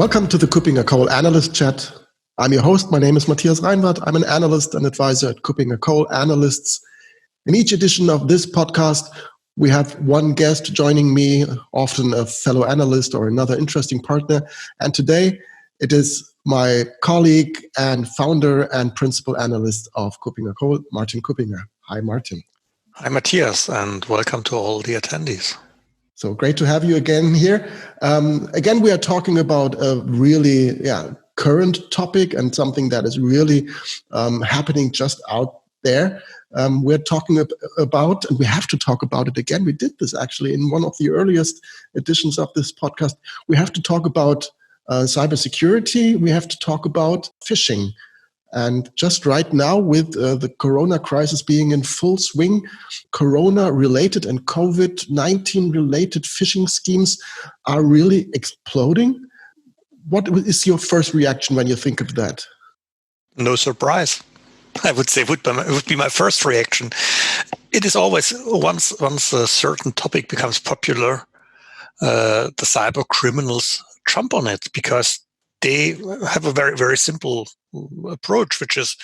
Welcome to the KuppingerCole Analyst Chat. I'm your host. My name is Matthias Reinwarth. I'm an analyst and advisor at KuppingerCole Analysts. In each edition of this podcast, we have one guest joining me, often a fellow analyst or another interesting partner. And today it is my colleague and founder and principal analyst of KuppingerCole, Martin Kuppinger. Hi, Martin. Hi, Matthias, and welcome to all the attendees. So great to have you again here. Again, we are talking about a really current topic and something that is really happening just out there. We're talking about, and we have to talk about it again. We did this actually in one of the earliest editions of this podcast. We have to talk about cybersecurity. We have to talk about phishing. And just right now, with the corona crisis being in full swing, corona-related and COVID-19-related phishing schemes are really exploding. What is your first reaction when you think of that? No surprise. I would say would be my first reaction. It is always, once a certain topic becomes popular, the cyber criminals jump on it because they have a very, very simple approach, which is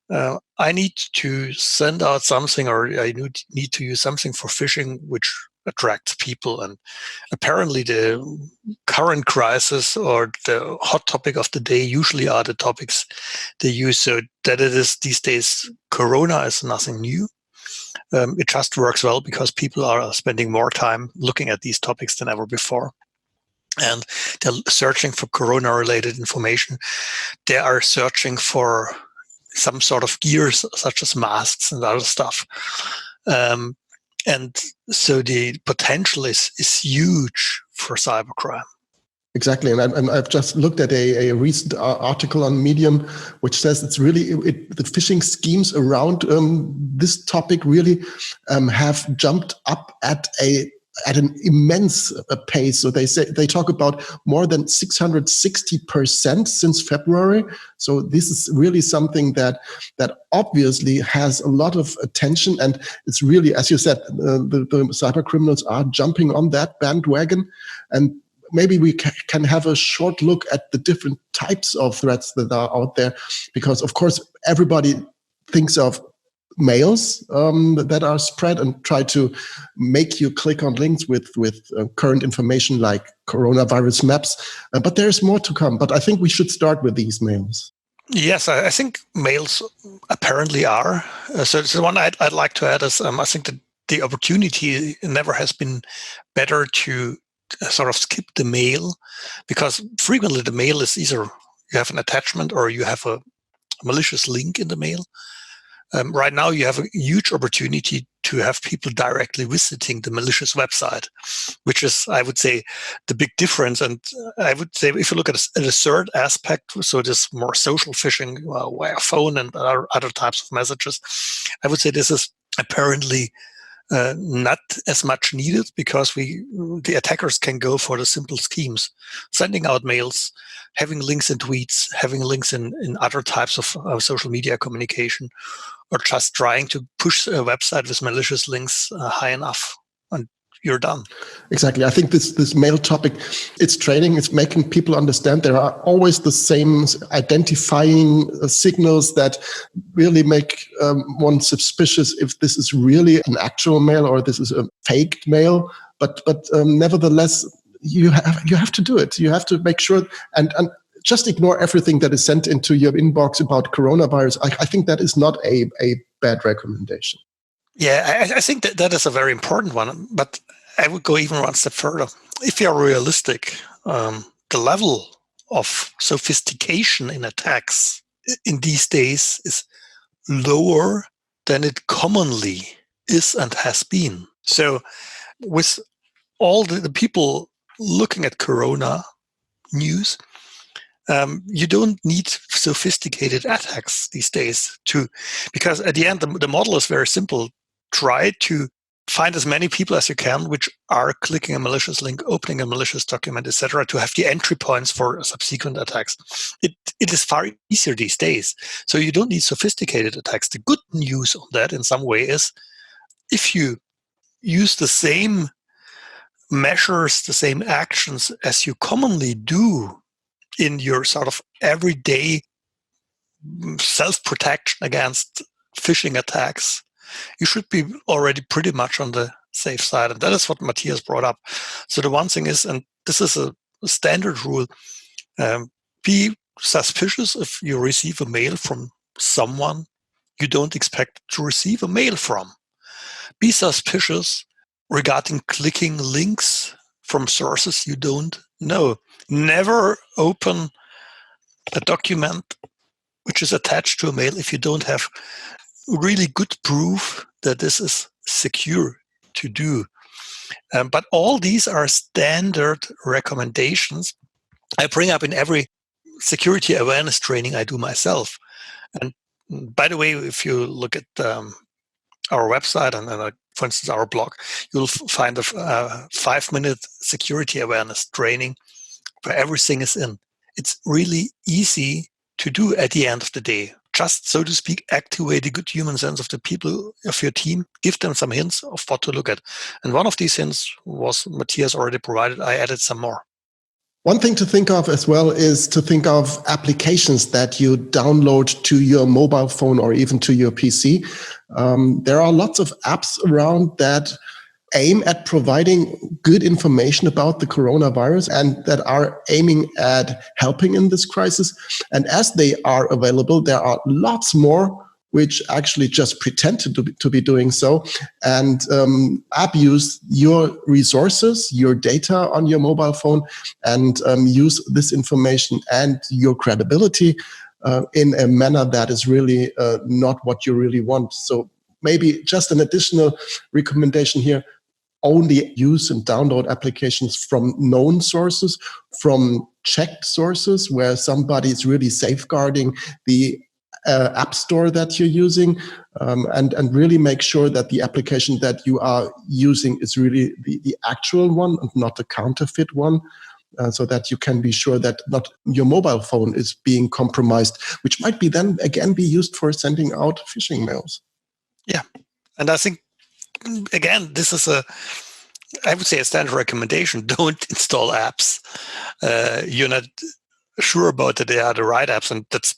I need to send out something, or I need to use something for phishing which attracts people. And apparently the current crisis or the hot topic of the day usually are the topics they use. So that it is these days, Corona is nothing new. It just works well because people are spending more time looking at these topics than ever before. And they're searching for corona-related information. They are searching for some sort of gears, such as masks and other stuff. And so the potential is huge for cybercrime. Exactly, and I've just looked at a recent article on Medium, which says it's really the phishing schemes around this topic really have jumped up at an immense pace. So they talk about more than 660% since February. So this is really something that obviously has a lot of attention, and it's really, as you said, the cyber criminals are jumping on that bandwagon. And maybe we can have a short look at the different types of threats that are out there, because of course everybody thinks of mails that are spread and try to make you click on links with current information like coronavirus maps. But there's more to come. But I think we should start with these mails. Yes, I think mails apparently are. So the one I'd like to add is I think that the opportunity never has been better to sort of skip the mail, because frequently the mail is either you have an attachment or you have a malicious link in the mail. Right now, you have a huge opportunity to have people directly visiting the malicious website, which is, I would say, the big difference. And I would say, if you look at a third aspect, so this more social phishing via phone and other types of messages, I would say this is apparently not as much needed, because the attackers can go for the simple schemes, sending out mails, having links in tweets, having links in other types of social media communication, or just trying to push a website with malicious links high enough, and you're done. Exactly. I think this mail topic, it's training, it's making people understand there are always the same identifying signals that really make one suspicious if this is really an actual mail or this is a faked mail. But nevertheless, you have to do it. You have to make sure and just ignore everything that is sent into your inbox about coronavirus. I think that is not a bad recommendation. Yeah, I think that is a very important one. But I would go even one step further. If you're realistic, the level of sophistication in attacks in these days is lower than it commonly is and has been. So with all the people looking at corona news, you don't need sophisticated attacks these days because at the end, the model is very simple. Try to find as many people as you can which are clicking a malicious link, opening a malicious document, etc., to have the entry points for subsequent attacks. It is far easier these days. So you don't need sophisticated attacks. The good news on that in some way is if you use the same measures the same actions as you commonly do in your sort of everyday self-protection against phishing attacks, you should be already pretty much on the safe side. And that is what Matthias brought up. So the one thing is, and this is a standard rule, be suspicious if you receive a mail from someone you don't expect to receive a mail from. Be suspicious regarding clicking links from sources you don't know. Never open a document which is attached to a mail if you don't have really good proof that this is secure to do. But all these are standard recommendations I bring up in every security awareness training I do myself. And by the way, if you look at our website and for instance, our blog, you'll find a 5-minute security awareness training where everything is in. It's really easy to do at the end of the day. Just, so to speak, activate the good human sense of the people of your team, give them some hints of what to look at. And one of these hints was Matthias already provided. I added some more. One thing to think of as well is to think of applications that you download to your mobile phone or even to your PC. There are lots of apps around that aim at providing good information about the coronavirus and that are aiming at helping in this crisis. And as they are available, there are lots more which actually just pretend to be doing so and abuse your resources, your data on your mobile phone, and use this information and your credibility in a manner that is really not what you really want. So maybe just an additional recommendation here: only use and download applications from known sources, from checked sources where somebody is really safeguarding the app store that you're using, and really make sure that the application that you are using is really the actual one and not a counterfeit one, so that you can be sure that not your mobile phone is being compromised, which might be then again be used for sending out phishing mails. Yeah, and I think, again, this is I would say a standard recommendation. Don't install apps you're not sure about that they are the right apps, and that's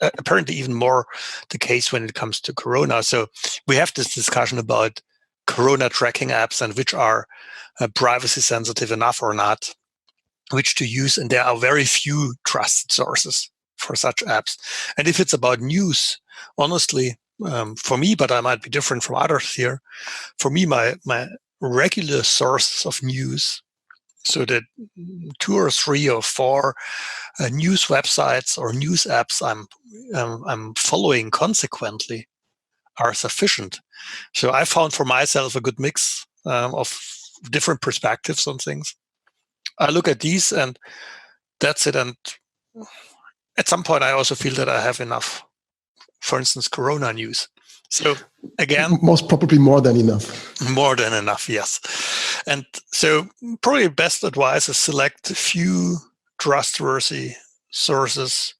apparently even more the case when it comes to Corona. So we have this discussion about Corona tracking apps and which are privacy sensitive enough or not, which to use, and there are very few trusted sources for such apps. And if it's about news, honestly, for me, but I might be different from others here, for me, my regular sources of news, so that 2 or 3 or 4 news websites or news apps I'm following consequently are sufficient. So I found for myself a good mix of different perspectives on things. I look at these and that's it. And at some point, I also feel that I have enough, for instance, Corona news. So again, most probably more than enough. More than enough, yes. And so probably best advice is select a few trustworthy sources,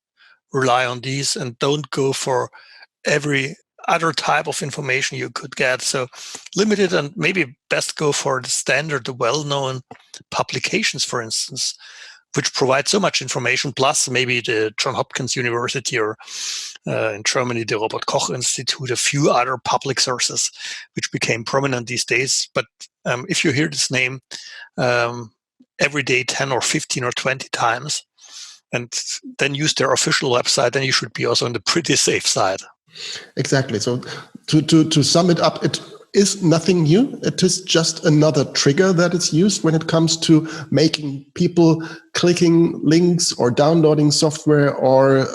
rely on these, and don't go for every other type of information you could get. So limit it, and maybe best go for the standard, the well-known publications, for instance, which provide so much information, plus maybe the Johns Hopkins University or in Germany, the Robert Koch Institute, a few other public sources which became prominent these days. But if you hear this name every day 10 or 15 or 20 times, and then use their official website, then you should be also on the pretty safe side. Exactly. So to sum it up, it is nothing new. It is just another trigger that is used when it comes to making people clicking links or downloading software or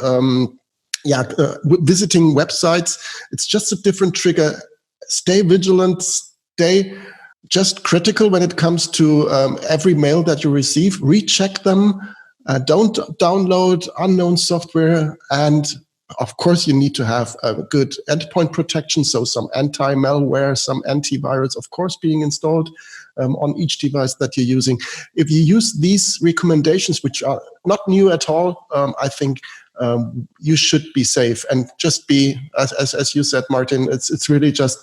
visiting websites. It's just a different trigger. Stay vigilant, stay just critical when it comes to every mail that you receive. Recheck them. Don't download unknown software. And of course, you need to have a good endpoint protection. So some anti-malware, some antivirus, of course, being installed on each device that you're using. If you use these recommendations, which are not new at all, I think you should be safe and just be, as you said, Martin, it's really just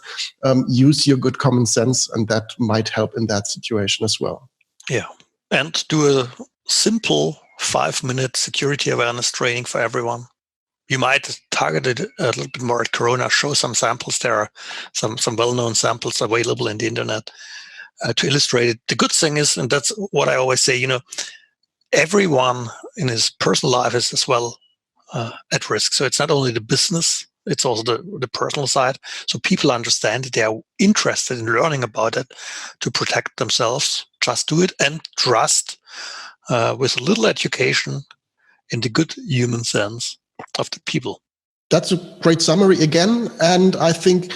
use your good common sense, and that might help in that situation as well. Yeah, and do a simple 5-minute security awareness training for everyone. You might target it a little bit more at Corona, show some samples. There are some well-known samples available in the internet to illustrate it. The good thing is, and that's what I always say, everyone in his personal life is as well at risk. So it's not only the business, it's also the personal side. So people understand that they are interested in learning about it to protect themselves. Just do it and trust with a little education in the good human sense of the people. That's a great summary again. And I think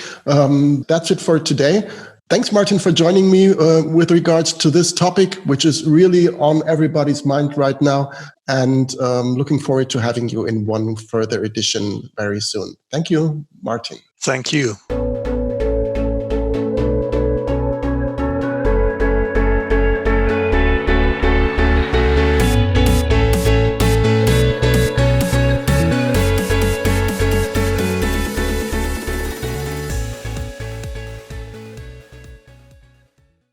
that's it for today. Thanks, Martin, for joining me with regards to this topic, which is really on everybody's mind right now. And looking forward to having you in one further edition very soon. Thank you, Martin. Thank you.